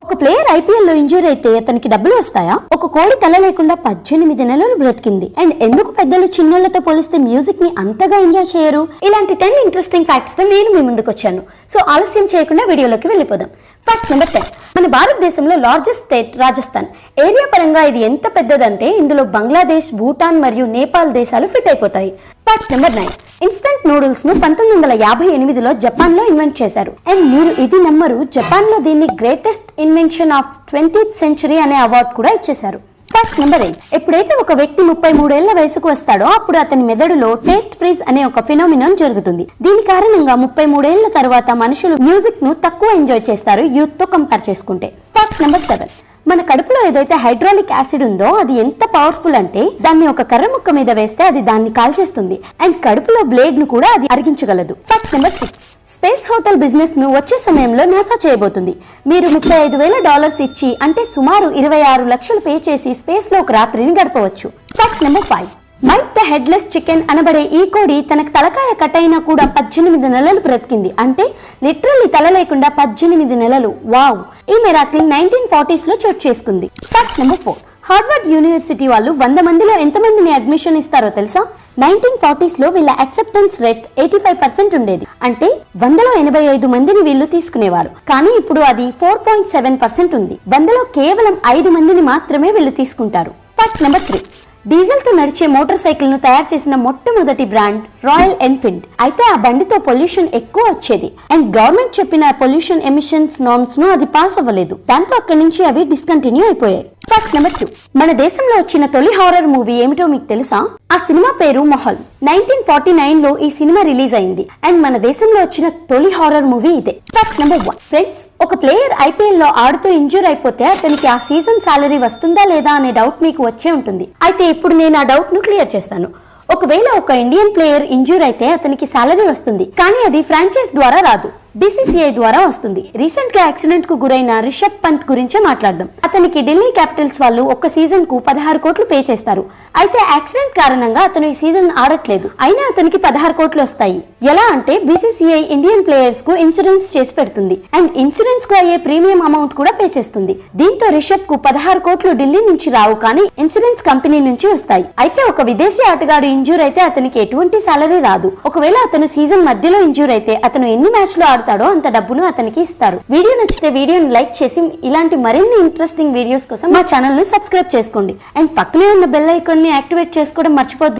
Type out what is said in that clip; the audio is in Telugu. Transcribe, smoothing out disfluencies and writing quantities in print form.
ఒక ప్లేయర్ ఐపీఎల్ లో ఇంజూరీ అయితే అతనికి డబ్బులు వస్తాయా? ఒక కోడి తల లేకుండా 18 నెలలు బ్రతికింది. అండ్ ఎందుకు పెద్దలు చిన్నోళ్లతో పోలిస్తే మ్యూజిక్ ని అంతగా ఎంజాయ్ చేయరు? ఇలాంటి 10 ఇంట్రెస్టింగ్ ఫ్యాక్ట్స్ తో నేను మీ ముందుకు వచ్చాను. సో ఆలస్యం చేయకుండా వీడియోలోకి వెళ్ళిపోదాం. Fact number 10. మన భారతదేశంలో లార్జెస్ట్ స్టేట్ రాజస్థాన్. ఏరియా పరంగా ఇది ఎంత పెద్దదంటే ఇందులో బంగ్లాదేశ్, భూటాన్ మరియు నేపాల్ దేశాలు ఫిట్ అయిపోతాయి. Fact number 9. ఇన్స్టంట్ నూడిల్స్ ను 1958లో జపాన్ లో ఇన్వెంట్ చేశారు. అండ్ మీరు ఇది నమ్మరు, జపాన్ లో దీన్ని greatest invention of 20th century అనే అవార్డు కూడా ఇచ్చేశారు. Fact number 8. ఎప్పుడైతే ఒక వ్యక్తి 33 ఏళ్ల వయసుకు వస్తాడో అప్పుడు అతని మెదడులో టేస్ట్ ఫ్రీజ్ అనే ఒక ఫినామినన్ జరుగుతుంది. దీని కారణంగా 33 ఏళ్ల తర్వాత మనుషులు మ్యూజిక్ ను తక్కువ ఎంజాయ్ చేస్తారు యూత్ తో కంపేర్ చేసుకుంటే. Fact number 7. మన కడుపులో ఏదైతే హైడ్రాలిక్ యాసిడ్ ఉందో అది ఎంత పవర్ఫుల్ అంటే దాన్ని ఒక కర్ర ముక్క మీద వేస్తే అది దాన్ని కాల్చేస్తుంది. అండ్ కడుపులో బ్లేడ్ ను కూడా అది అరిగించగలదు. Fact number 6. Space hotel business ను వచ్చే సమయంలో నాసా చేయబోతుంది. మీరు $35,000 ఇచ్చి అంటే సుమారు 26 లక్షలు పే చేసి స్పేస్ లో ఒక రాత్రిని గడపవచ్చు. Fact number 5. Mike the headless chicken అనబడే ఈ కోడి తనకు తలకాయ కట్ అయినా కూడా 18 నెలలు బ్రతికింది. అంటే లిటరల్లీ తల లేకుండా 18 నెలలు. వావ్! ఈ మిరాకిల్ 1940s లో చోటు చేసుకుంది. Fact number 4. హార్వర్డ్ యూనివర్సిటీ వాళ్ళు 100 మందిలో ఎంతమందిని అడ్మిషన్ ఇస్తారో తెలుసా? 1940s లో వీళ్ళ యాక్సెప్టెన్స్ రేట్ 85% ఉండేది. అంటే 100లో 85 మందిని వీళ్ళు తీసుకునేవారు. కానీ ఇప్పుడు అది 4.7% ఉంది. 100లో కేవలం 5 మందిని మాత్రమే వీళ్ళు తీసుకుంటారు. Fact number 3. డీజిల్ తో నడిచే మోటార్ సైకిల్ ను తయారు చేసిన మొట్టమొదటి బ్రాండ్ రాయల్ ఎన్ఫీల్డ్. అయితే ఆ బండితో పొల్యూషన్ ఎక్కువ వచ్చేది. అండ్ గవర్నమెంట్ చెప్పిన పొల్యూషన్ ఎమిషన్స్ నార్మ్స్ ను అది పాస్ అవ్వలేదు. దాంతో అక్కడి నుంచి అవి డిస్కంటిన్యూ అయిపోయాయి. Fact number 2. మన దేశంలో వచ్చిన తొలి హారర్ మూవీ ఏమిటో మీకు తెలుసా? ఆ సినిమా పేరు మొహల్. 1949 లో ఈ సినిమా రిలీజ్ అయింది. అండ్ మన దేశంలో వచ్చిన తొలి హారర్ మూవీ ఇదే. Fact number 1. ఫ్రెండ్స్, ఒక ప్లేయర్ ఐపీఎల్ లో ఆడుతూ ఇంజూర్ అయిపోతే అతనికి ఆ సీజన్ సాలరీ వస్తుందా లేదా అనే డౌట్ మీకు వచ్చే ఉంటుంది. అయితే ఇప్పుడు నేను ఆ డౌట్ ను క్లియర్ చేస్తాను. ఒకవేళ ఒక ఇండియన్ ప్లేయర్ ఇంజూర్ అయితే అతనికి సాలరీ వస్తుంది. కానీ అది ఫ్రాంచైజ్ ద్వారా రాదు, BCCI ద్వారా వస్తుంది. రీసెంట్ గా యాక్సిడెంట్ కు గురైన రిషబ్ పంత్ గురించే మాట్లాడదాం. అతనికి ఢిల్లీ క్యాపిటల్స్ వాళ్ళు ఒక్క సీజన్ కు 16 కోట్లు పే చేస్తారు. అయితే యాక్సిడెంట్ కారణంగా అతను ఈ సీజన్ ఆడట్లేదు. అయినా అతనికి 16 కోట్లు వస్తాయి. ఎలా అంటే BCCI ఇండియన్ ప్లేయర్స్ కు ఇన్సూరెన్స్ చేసి పెడుతుంది. అండ్ ఇన్సూరెన్స్ కు అయ్యే ప్రీమియం అమౌంట్ కూడా పే చేస్తుంది. దీంతో రిషబ్ కు 16 కోట్లు ఢిల్లీ నుంచి రావు, కానీ ఇన్సూరెన్స్ కంపెనీ నుంచి వస్తాయి. అయితే ఒక విదేశీ ఆటగాడు ఇంజూర్ అయితే అతనికి ఎటువంటి సాలరీ రాదు. ఒకవేళ అతను సీజన్ మధ్యలో ఇంజూర్ అయితే అతను ఎన్ని మ్యాచ్ లో ఆడతాడో అంత డబ్బును అతనికి ఇస్తారు. వీడియో నచ్చితే వీడియోని లైక్ చేసి ఇలాంటి మరిన్ని ఇంట్రెస్టింగ్ వీడియోస్ కోసం మా ఛానల్ ను సబ్స్క్రైబ్ చేసుకోండి. అండ్ పక్కనే ఉన్న బెల్ ఐకాన్ ని యాక్టివేట్ చేసుకోవడం మర్చిపోద్దు.